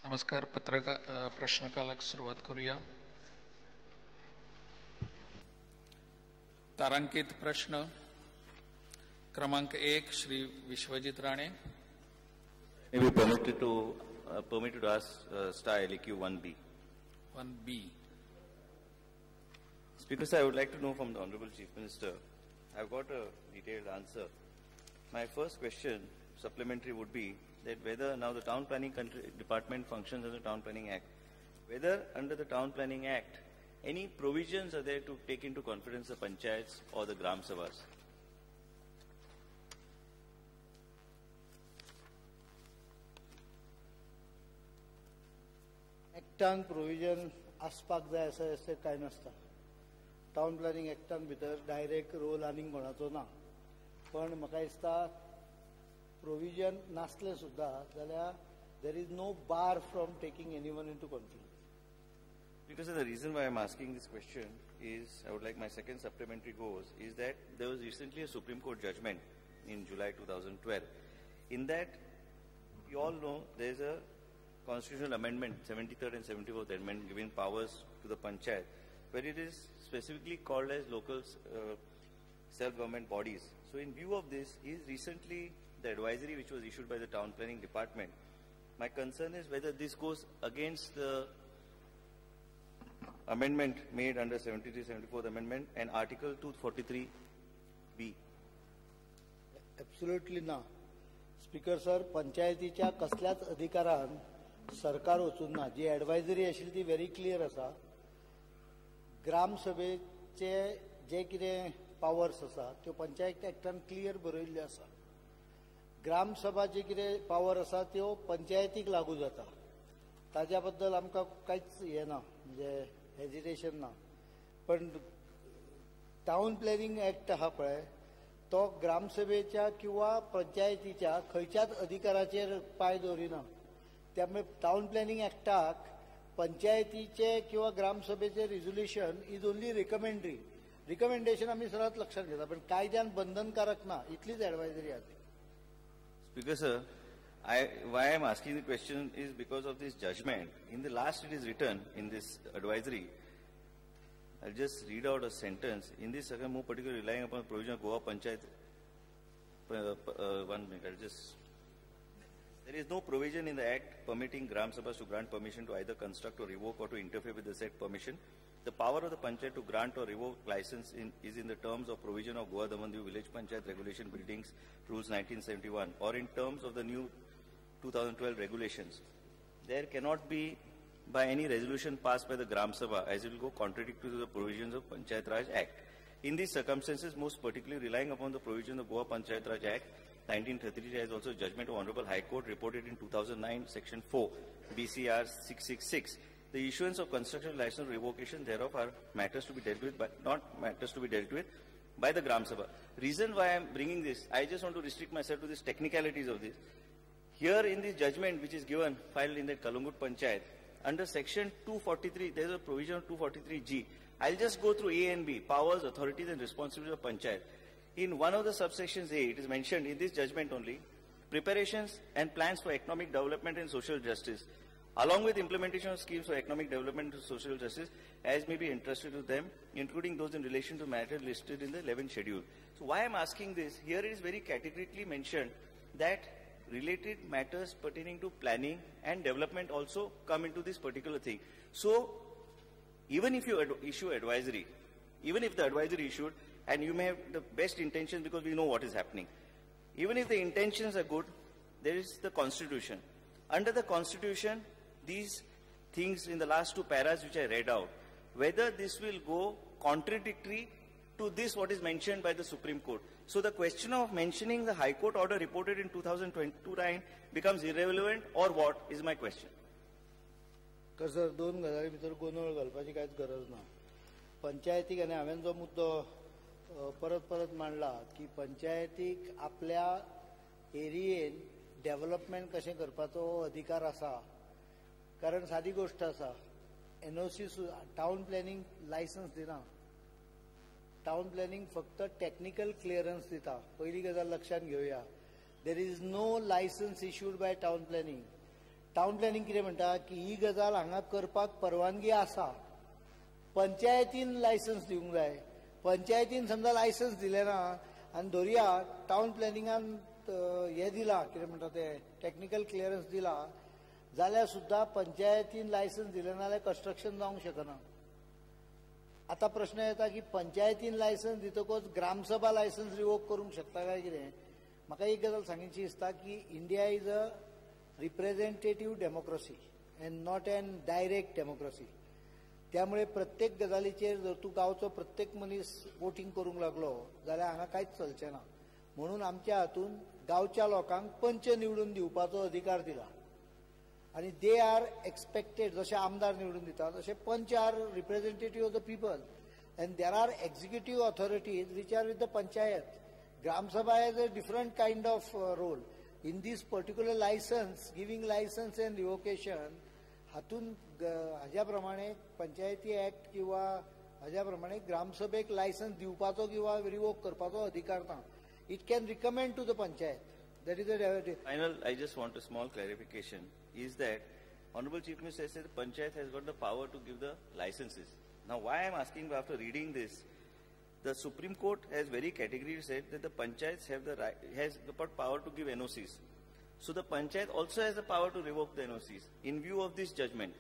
नमस्कार. प्रश्नकालाक सुरुवात करूया. तारांकित प्रश्न क्रमांक 1 Shri Vishwajit Rane. May be permitted to ask star LQ 1B. 1B. Speaker sir, I would like to know from the Honorable Chief Minister. I've got a detailed answer. My first question, supplementary, would be that whether now the Town Planning Department functions under the Town Planning Act, whether under the Town Planning Act, any provisions are there to take into confidence the panchayats or the Gram Sabhas? एक्टान provision आसपाक जाय अशें कांय नासता. Town planning एक्टान भितर direct role आनीक कोणाचो ना. पण म्हाका दिसता प्रोविजन नासलें सुद्दां जाल्यार there is no bar from taking anyone into confidence. Because the reason why I'm asking this question is, I would like my second supplementary goes, is that there was recently a Supreme Court judgment in July 2012. In that, you all know there is a constitutional amendment, 73rd and 74th amendment, giving powers to the panchayat, where it is specifically called as local self-government bodies. So in view of this, is recently the advisory which was issued by the Town Planning Department. My concern is whether this goes against the amendment made under 73-74th amendment and Article 243B. Absolutely ना. Speaker sir, पंचायतीच्या कसल्याच अधिकारान सरकार वचून ना. जी advisory आशिल्ली ती very clear आसा. ग्रामसभेचे जे कितें पावर्स आसा त्यो पंचायत एक्टान क्लियर बरयल्ल्यो आसा. ग्रामसभा जे कितें पावर आसा त्यो पंचायतीक लागू जाता. ताज्या बद्दल आमकां कांयच हें ना, म्हणजे हेजिटेशन ना. पण टावन प्लॅनिंग एक्ट आहा पळय तो ग्रामसभेच्या किंवा पंचायतीच्या खंयच्याच अधिकाराचेर पाय दवरिना. त्यामुळे टावन प्लॅनिंग एक्टाक पंचायतीचे किंवा ग्रामसभेचे रिझोल्युशन इज ओन्ली रिकमेंडरी. रिकमेंडेशन आमी सदांच लक्षात घेता, पण कायद्यान बंधनकारक ना. इतलीच एडवायजरी आहा. Speaker sir, why I am asking the question is because of this judgment. In the last it is written in this advisory, I'll just read out a sentence. In this circumstance, more particularly relying upon the provision of Goa Panchayat, 1 minute, I'll just... There is no provision in the Act permitting Gram Sabhas to grant permission to either construct or revoke or to interfere with the said permission. The power of the Panchayat to grant or revoke license is in the terms of provision of Goa Damandiu Village Panchayat Regulation Buildings Rules 1971 or in terms of the new 2012 regulations. There cannot be by any resolution passed by the Gram Sabha as it will go contradictory to the provisions of Panchayat Raj Act. In these circumstances, most particularly relying upon the provisions of Goa Panchayat Raj Act 1933 as also judgment of Honorable High Court reported in 2009 Section 4 BCR 666. The issuance of construction license revocation thereof are matters to be dealt with, but not matters to be dealt with by the Gram Sabha. Reason why I am bringing this, I just want to restrict myself to these technicalities of this. Here in this judgment which is given, filed in the Kalangut Panchayat, under section 243, there is a provision of 243G. I'll just go through A and B, powers, authorities and responsibilities of Panchayat. In one of the subsections A, it is mentioned in this judgment only, preparations and plans for economic development and social justice, along with implementation of schemes for economic development and social justice as may be entrusted to them, including those in relation to matters listed in the 11th schedule. So why I am asking this, here it is very categorically mentioned that related matters pertaining to planning and development also come into this particular thing. So even if you issue advisory, even if the advisory issued, and you may have the best intentions because we know what is happening, even if the intentions are good, there is the Constitution. Under the Constitution, these things in the last two paras which I read out, whether this will go contradictory to this what is mentioned by the Supreme Court. So the question of mentioning the High Court order reported in 2022 becomes irrelevant or what is my question? Sir, दोन गजाली भितर गोंधळ घालपाची कांयच गरज ना. पंचायतीक आनी हांवें जो मुद्दो परत परत मांडला की पंचायतीक आपल्या एरियेन डेव्हलपमेंट कशें करपाचो अधिकार आसा. कारण सादी गोष्ट आसा, एनओसी टावन प्लॅनिंग लायसन्स दिना. टावन प्लॅनिंग फक्त टेक्निकल क्लिअरन्स दिता. पहिली गजाल लक्षात घेवया, there is no licence issued by town planning. Town planning कितें म्हणटा की ही गजाल हांगा करपाक परवानगी आसा, पंचायतीन लायसन्स दिवंक जाय. पंचायतीन समजा लायसन्स दिलें ना आनी धोरया टावन प्लॅनिंगान हें दिलां, कितें म्हणटा तें टॅक्निकल क्लियरन्स दिला, जाल्यार सुद्दां पंचायतीन लायसन्स दिलें ना जाल्यार कन्स्ट्रक्शन जावंक शकना. आता प्रश्न येता की पंचायतीन लायसन्स दितकच ग्रामसभा लायसन्स रिवोक करूंक शकता काय कितें. म्हाका एक गजाल सांगची दिसता की India is a representative democracy and not an direct democracy. त्यामुळे प्रत्येक गजालीचेर जर तूं गांवचो प्रत्येक मनीस वोटींग करूंक लागलो जाल्यार हांगा कांयच चलचें ना. म्हणून आमच्या हातून गांवच्या लोकांक पंच निवडून दिवपाचो अधिकार दिला आणि दे आर एक्सपेक्टेड, जशे आमदार निवडून दितात तशे panch are representative of the people and there are executive authorities which are with the panchayat. Gram Sabha has a different kind of role in these particular licence, giving licence and revocation. हातून हाज्या प्रमाणे पंचायती act किंवा हाज्या प्रमाणे ग्रामसभेक लायसन्स दिवपाचो किंवा रिवोक करपाचो अधिकार ना. It can recommend to the panchayat. That is the final. I just want a small clarification. Is that Honorable Chief Minister said the Panchayat has got the power to give the licenses. Now, why I am asking after reading this, the Supreme Court has very categorically said that the Panchayats have the right, has the power to give NOCs. So the Panchayat also has the power to revoke the NOCs in view of this judgment,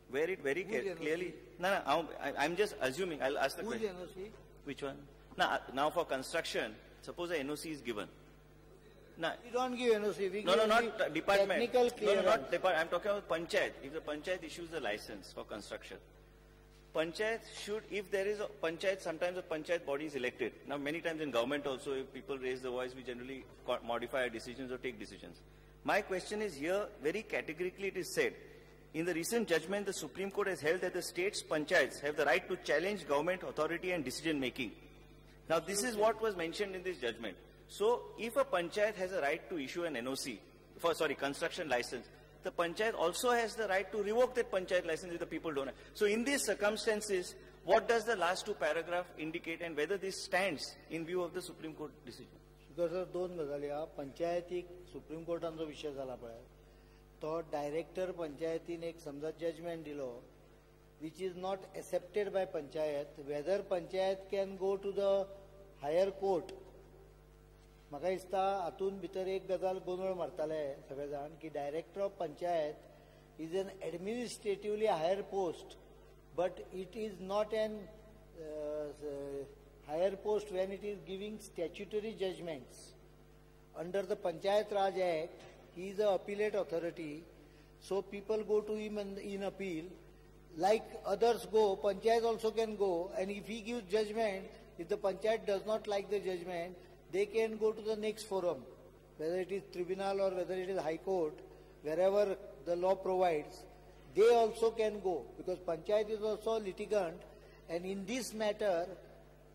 where it very clearly. No, I'm just assuming. I'll ask the question. NOC? Which one? Now for construction, suppose a NOC is given. No, we don't give NOC. We no, give not department. Technical clearance. No, not department. I'm talking about Panchayat. If the Panchayat issues the license for construction, Panchayat should, if there is a Panchayat, sometimes a Panchayat body is elected. Now, many times in government also, if people raise the voice, we generally modify our decisions or take decisions. My question is here, very categorically it is said, in the recent judgment, the Supreme Court has held that the state's Panchayats have the right to challenge government authority and decision making. Now, this is what was mentioned in this judgment. So, if a Panchayat has a right to issue an NOC, construction license, the Panchayat also has the right to revoke that Panchayat license if the people don't have. So, in these circumstances, what does the last two paragraphs indicate and whether this stands in view of the Supreme Court decision? Sir दोन गजाली हा. पंचायतीक supreme कोर्टाचो विषय जाला पळय, तो director पंचायतीन एक समजा जजमेंट दिलो which is not accepted by Panchayat, whether Panchayat can go to the higher court. म्हाका दिसता हातून भितर एक गजाल गोंधळ मारताले सगळे जाण की director of panchayat is an administratively higher post, but it is not an higher post when it is giving statutory judgments. Under the Panchayat Raj Act, he is an appellate authority, so people go to him in appeal. Like others go, Panchayat also can go, and if he gives judgment, if the Panchayat does not like the judgment, they can go to the next forum, whether it is tribunal or whether it is high court, wherever the law provides, they also can go, because Panchayat is also a litigant, and in this matter,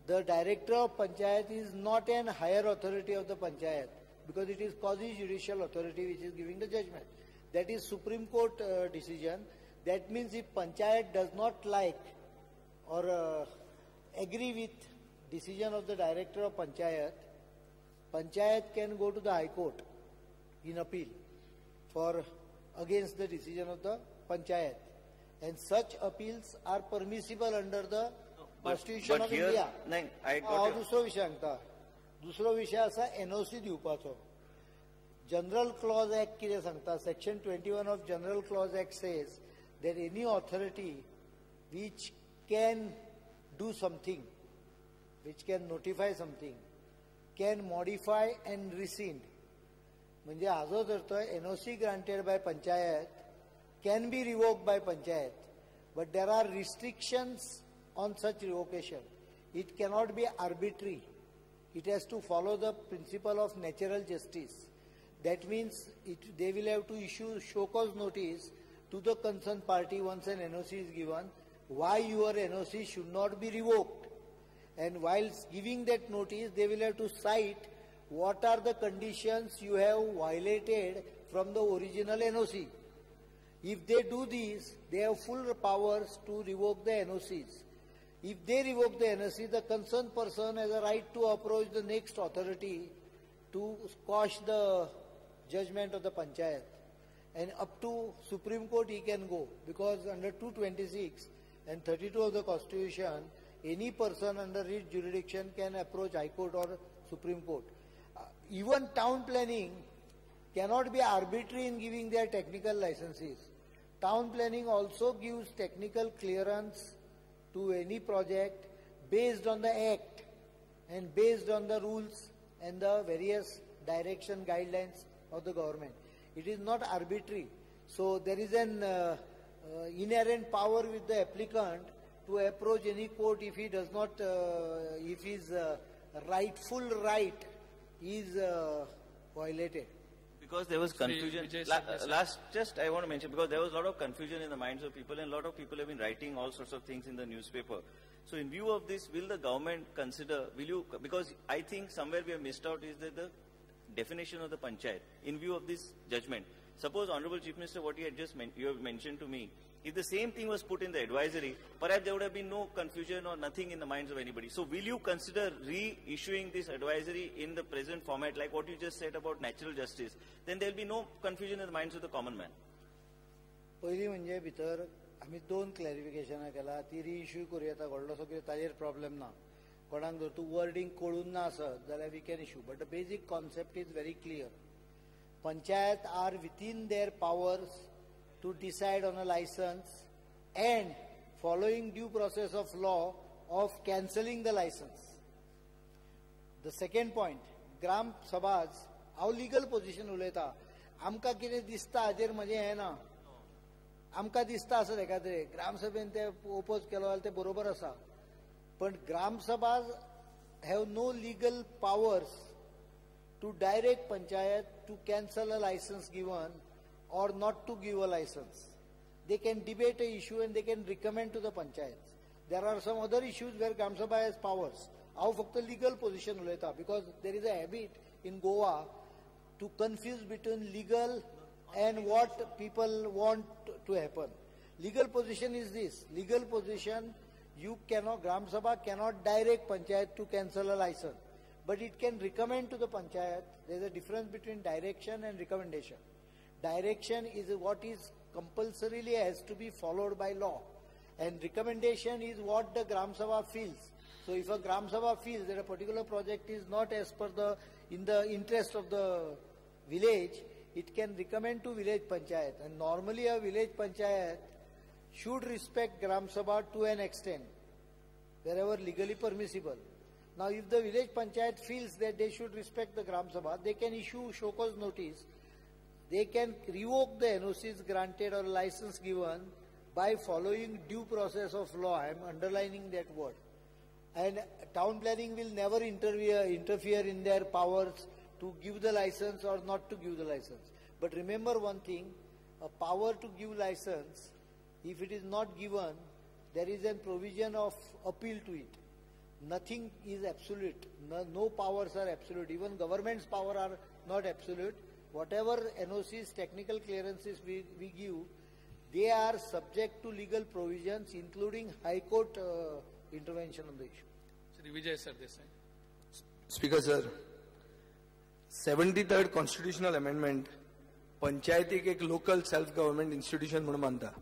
the director of Panchayat is not an higher authority of the Panchayat, because it is quasi-judicial authority which is giving the judgment. That is Supreme Court decision. That means if Panchayat does not like or agree with decision of the director of Panchayat, Panchayat can go to the High Court in appeal for against the decision of the Panchayat, and such appeals are permissible under the Constitution of India. दुसरो विषय सांगता. दुसरो विषय असा NOC दिवपाचो. General Clause Act कितें सांगता? Section 21 of General Clause Act says that any authority which can do something, which can notify something, can modify and rescind. म्हणजे हाजो जर तो NOC granted by Panchayat can be revoked by Panchayat, but there are restrictions on such revocation. It cannot be arbitrary. It has to follow the principle of natural justice. That means they will have to issue show cause notice to the concerned party once an NOC is given, why your NOC should not be revoked. And while giving that notice, they will have to cite what are the conditions you have violated from the original NOC. If they do this, they have full powers to revoke the NOCs. If they revoke the NOC, the concerned person has a right to approach the next authority to quash the judgment of the Panchayat. and up to Supreme Court he can go, because under 226 and 32 of the Constitution, any person under its jurisdiction can approach High Court or Supreme Court. Even town planning cannot be arbitrary in giving their technical licenses. Town planning also gives technical clearance to any project based on the act and based on the rules and the various direction guidelines of the government. It is not arbitrary. So there is an inherent power with the applicant to approach any court if he does not, if his rightful right is violated. Because there was confusion. I want to mention, because there was a lot of confusion in the minds of people, and a lot of people have been writing all sorts of things in the newspaper. So in view of this, will the government consider, because I think somewhere we have missed out is that the definition of the panchayat, in view of this judgment. Suppose, Honorable Chief Minister, what you had just you have mentioned to me, if the same thing was put in the advisory, perhaps there would have been no confusion or nothing in the minds of anybody. So will you consider reissuing this advisory in the present format, like what you just said about natural justice? Then there will be no confusion in the minds of the common man. पहिली म्हणजे भितर आम्ही दोन क्लॅरिफिकेशनां केला, ती रिइश्यू करूं येता, व्हडलोसो कितें ताजेर प्रॉब्लेम ना. कोणाक जर तूं वर्डिंग कळून ना आसत जाल्यार we can issue, but the basic concept is very clear. Panchayat are within their powers to decide on a license and, following due process of law, of cancelling the license. The second point, Gram Sabhas, हांव legal position उलयता. आमकां कितें दिसता हाजेर म्हजें हें ना. आमकां दिसता असो एका तरेन ग्राम सभेन ते ओपोज केलो जाल्यार ते बरोबर आसा. पण ग्राम सभाज have no legal powers to direct Panchayat to cancel a license given or not to give a license. They can debate a issue and they can recommend to the Panchayats. There are some other issues where Gram Sabha has powers. हांव फक्त legal position उलयता, because there is a habit in Goa to confuse between legal and what people want to happen. Legal position is this. Legal position, you cannot, Gram Sabha cannot direct Panchayat to cancel a license. But it can recommend to the Panchayat. There is a difference between direction and recommendation. Direction is what is compulsorily has to be followed by law. And recommendation is what the Gram Sabha feels. So if a Gram Sabha feels that a particular project is not as per in the interest of the village, it can recommend to village Panchayat. And normally a village Panchayat should respect Gram Sabha to an extent, wherever legally permissible. Now, if the village Panchayat feels that they should respect the Gram Sabha, they can issue show cause notice. They can revoke the NOCs granted or license given by following due process of law. I am underlining that word. And town planning will never interfere in their powers to give the license or not to give the license. But remember one thing, a power to give license, if it is not given, there is a provision of appeal to it. Nothing is absolute. No powers are absolute. Even government's power are not absolute. Whatever NOCs, technical clearances we give, they are subject to legal provisions, including High Court intervention on the issue. Shri Vijay Sardesai. Speaker sir, 73rd constitutional amendment, पंचायतीक एक local self government institution म्हणून मानता.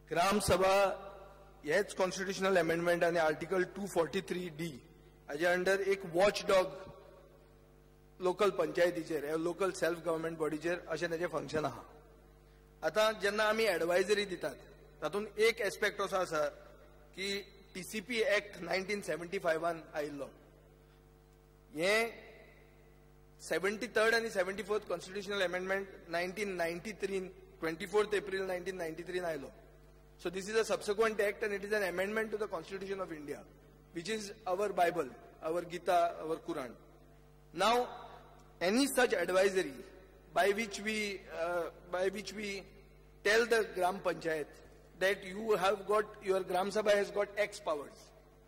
ग्राम सभा हेच constitutional amendment आणि article 243D हाज्या under एक watchdog local पंचायतीचेर local self government बॉडीचेर अशें ताचें फंक्शन आहा. आतां जेन्ना आमी एडवायजरी दितात तातूंत एक एस्पेक्ट असो आसा की TCP एक्ट 1975 आयिल्लो. हें 73rd आणि 74th constitutional amendment 1993 24th April 1993 आयलो. So this is a subsequent act and it is an amendment to the Constitution of India, which is our Bible, our Gita, our Quran. Now, any such advisory by which we tell the Gram Panchayat that you have got, your Gram Sabha has got X powers,